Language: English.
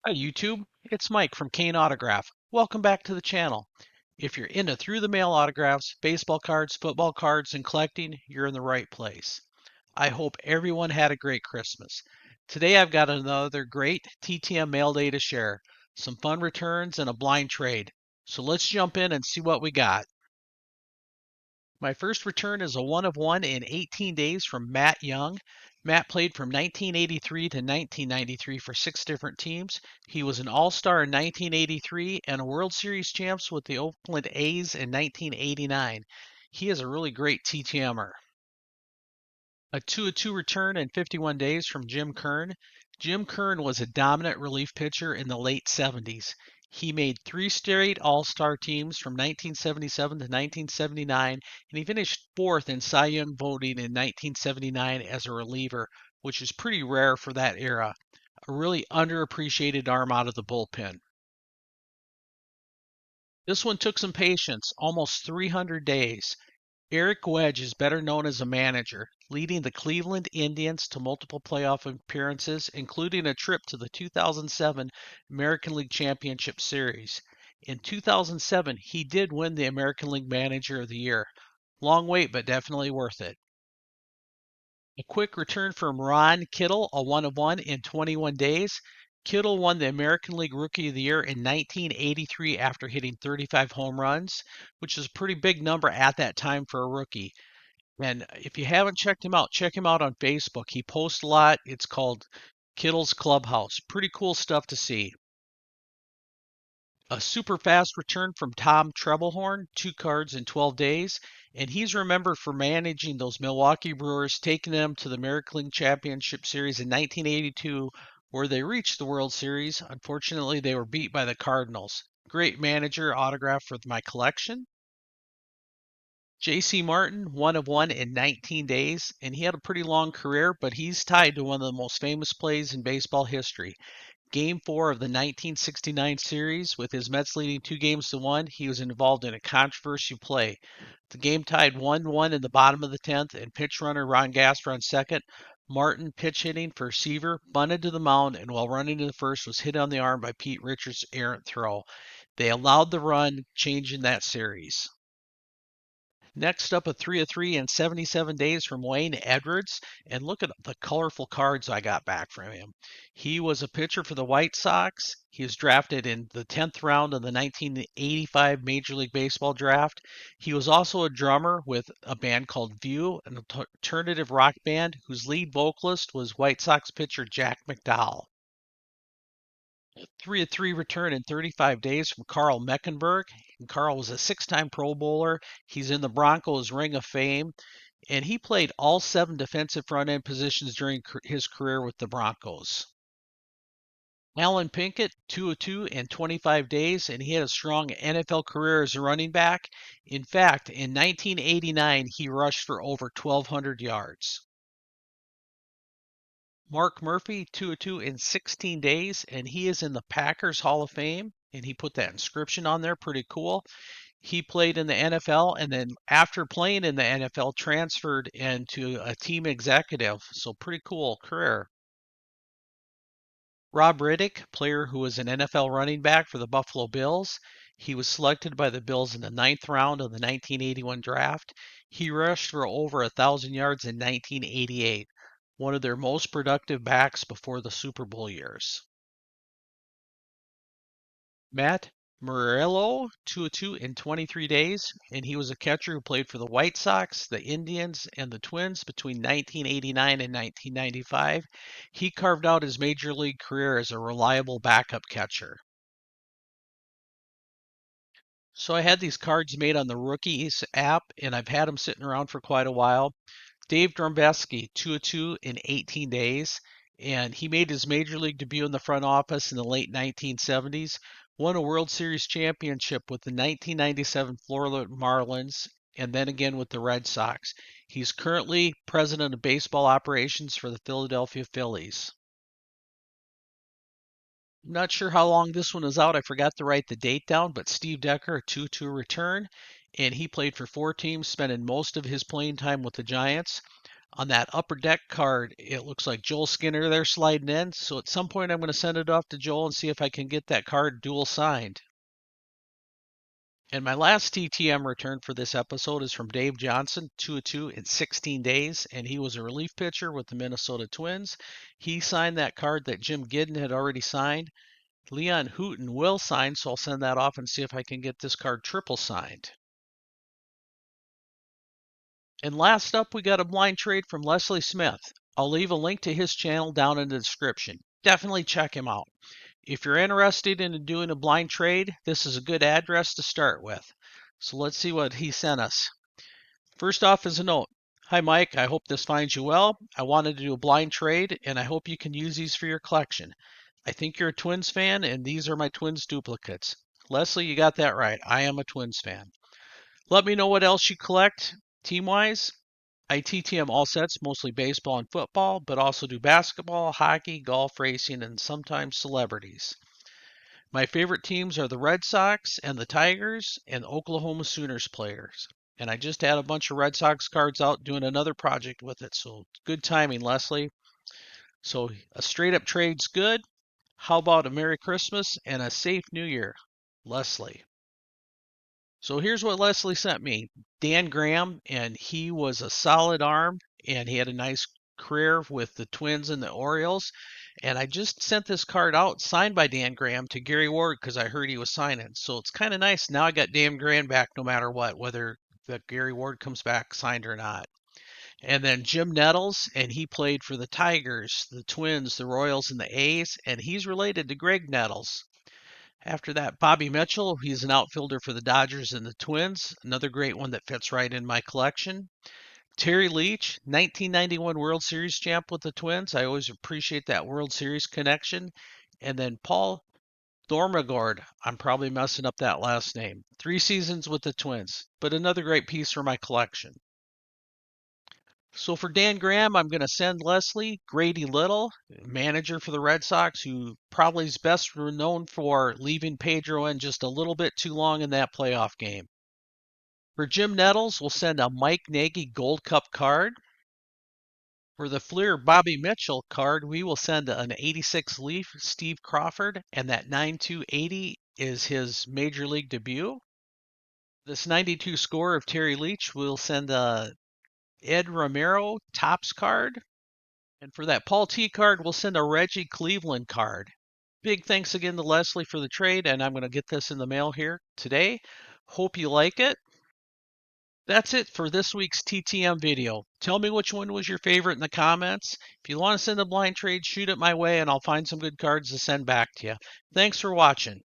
Hi YouTube, it's Mike from Kane Autograph. Welcome back to the channel. If you're into through the mail autographs, baseball cards, football cards, and collecting, you're in the right place. I hope everyone had a great Christmas. Today I've got another great TTM mail day to share, some fun returns and a blind trade. So let's jump in and see what we got. My first return is a 1 of 1 in 18 days from Matt Young. Matt played from 1983 to 1993 for 6 different teams. He was an All-Star in 1983 and a World Series champs with the Oakland A's in 1989. He is a really great TTMer. A 2 of 2 return in 51 days from Jim Kern. Jim Kern was a dominant relief pitcher in the late 70s. He made 3 straight All-Star teams from 1977 to 1979, and he finished 4th in Cy Young voting in 1979 as a reliever, which is pretty rare for that era. A really underappreciated arm out of the bullpen. This one took some patience, almost 300 days. Eric Wedge is better known as a manager, leading the Cleveland Indians to multiple playoff appearances, including a trip to the 2007 American League Championship Series. In 2007, he did win the American League Manager of the Year. Long wait, but definitely worth it. A quick return from Ron Kittle, a 1 of 1 in 21 days. Kittle won the American League Rookie of the Year in 1983 after hitting 35 home runs, which is a pretty big number at that time for a rookie. And if you haven't checked him out, check him out on Facebook. He posts a lot. It's called Kittle's Clubhouse. Pretty cool stuff to see. A super fast return from Tom Trebelhorn, 2 cards in 12 days. And he's remembered for managing those Milwaukee Brewers, taking them to the American League Championship Series in 1982, where they reached the World Series. Unfortunately, they were beat by the Cardinals. Great manager autograph for my collection. J.C. Martin, 1 of 1 in 19 days, and he had a pretty long career, but he's tied to one of the most famous plays in baseball history. Game 4 of the 1969 series, with his Mets leading 2 games to 1, he was involved in a controversial play. The game tied 1-1 in the bottom of the 10th, and pitch runner Ron Gasper on second. Martin, pitch hitting for Seaver, bunted to the mound, and while running to the first, was hit on the arm by Pete Richards' errant throw. They allowed the run, changing that series. Next up, a 3 of 3 in 77 days from Wayne Edwards. And look at the colorful cards I got back from him. He was a pitcher for the White Sox. He was drafted in the 10th round of the 1985 Major League Baseball draft. He was also a drummer with a band called View, an alternative rock band whose lead vocalist was White Sox pitcher Jack McDowell. 3 of 3 return in 35 days from Carl Meckenberg. And Carl was a 6-time Pro Bowler. He's in the Broncos Ring of Fame, and he played all 7 defensive front end positions during his career with the Broncos. Alan Pinkett, 2 of 2 in 25 days, and he had a strong NFL career as a running back. In fact, in 1989, he rushed for over 1,200 yards. Mark Murphy, 2 of 2 in 16 days, and he is in the Packers Hall of Fame, and he put that inscription on there. Pretty cool. He played in the NFL, and then after playing in the NFL, transferred into a team executive. So pretty cool career. Rob Riddick, player who was an NFL running back for the Buffalo Bills. He was selected by the Bills in the 9th round of the 1981 draft. He rushed for over 1,000 yards in 1988, one of their most productive backs before the Super Bowl years. Matt Murillo, 2 of 2 in 23 days, and he was a catcher who played for the White Sox, the Indians, and the Twins between 1989 and 1995. He carved out his major league career as a reliable backup catcher. So I had these cards made on the Rookies app, and I've had them sitting around for quite a while. Dave Dombrowski, 2 of 2 in 18 days, and he made his major league debut in the front office in the late 1970s, won a World Series championship with the 1997 Florida Marlins, and then again with the Red Sox. He's currently president of baseball operations for the Philadelphia Phillies. I'm not sure how long this one is out. I forgot to write the date down, but Steve Decker, a 2-2 return, and he played for 4 teams, spending most of his playing time with the Giants. On that upper deck card, it looks like Joel Skinner there sliding in. So at some point, I'm going to send it off to Joel and see if I can get that card dual signed. And my last TTM return for this episode is from Dave Johnson, 2-2 in 16 days, and he was a relief pitcher with the Minnesota Twins. He signed that card that Jim Gidden had already signed. Leon Hooten will sign, so I'll send that off and see if I can get this card triple signed. And last up, we got a blind trade from Leslie Smith. I'll leave a link to his channel down in the description. Definitely check him out. If you're interested in doing a blind trade, this is a good address to start with. So let's see what he sent us. First off is a note. Hi Mike, I hope this finds you well. I wanted to do a blind trade and I hope you can use these for your collection. I think you're a Twins fan and these are my Twins duplicates. Leslie, you got that right. I am a Twins fan. Let me know what else you collect team-wise. I TTM all sets, mostly baseball and football, but also do basketball, hockey, golf, racing, and sometimes celebrities. My favorite teams are the Red Sox and the Tigers and the Oklahoma Sooners players. And I just had a bunch of Red Sox cards out doing another project with it, so good timing, Leslie. So a straight up trade's good. How about a Merry Christmas and a safe New Year, Leslie? So here's what Leslie sent me. Dan Graham, and he was a solid arm, and he had a nice career with the Twins and the Orioles. And I just sent this card out, signed by Dan Graham, to Gary Ward because I heard he was signing. So it's kind of nice. Now I got Dan Graham back no matter what, whether the Gary Ward comes back signed or not. And then Jim Nettles, and he played for the Tigers, the Twins, the Royals, and the A's, and he's related to Greg Nettles. After that, Bobby Mitchell, he's an outfielder for the Dodgers and the Twins, another great one that fits right in my collection. Terry Leach, 1991 World Series champ with the Twins. I always appreciate that World Series connection. And then Paul Dormagord, I'm probably messing up that last name. 3 seasons with the Twins, but another great piece for my collection. So for Dan Graham, I'm going to send Leslie Grady Little, manager for the Red Sox, who probably is best known for leaving Pedro in just a little bit too long in that playoff game. For Jim Nettles, we'll send a Mike Nagy Gold Cup card. For the Fleer Bobby Mitchell card, we will send an 86 Leaf Steve Crawford, and that 9280 is his Major League debut. This 92 score of Terry Leach, we'll send a Ed Romero Topps card. And for that Paul T card, we'll send a Reggie Cleveland card. Big thanks again to Leslie for the trade, and I'm going to get this in the mail here today. Hope you like it. That's it for this week's TTM video. Tell me which one was your favorite in the comments. If you want to send a blind trade, shoot it my way, and I'll find some good cards to send back to you. Thanks for watching.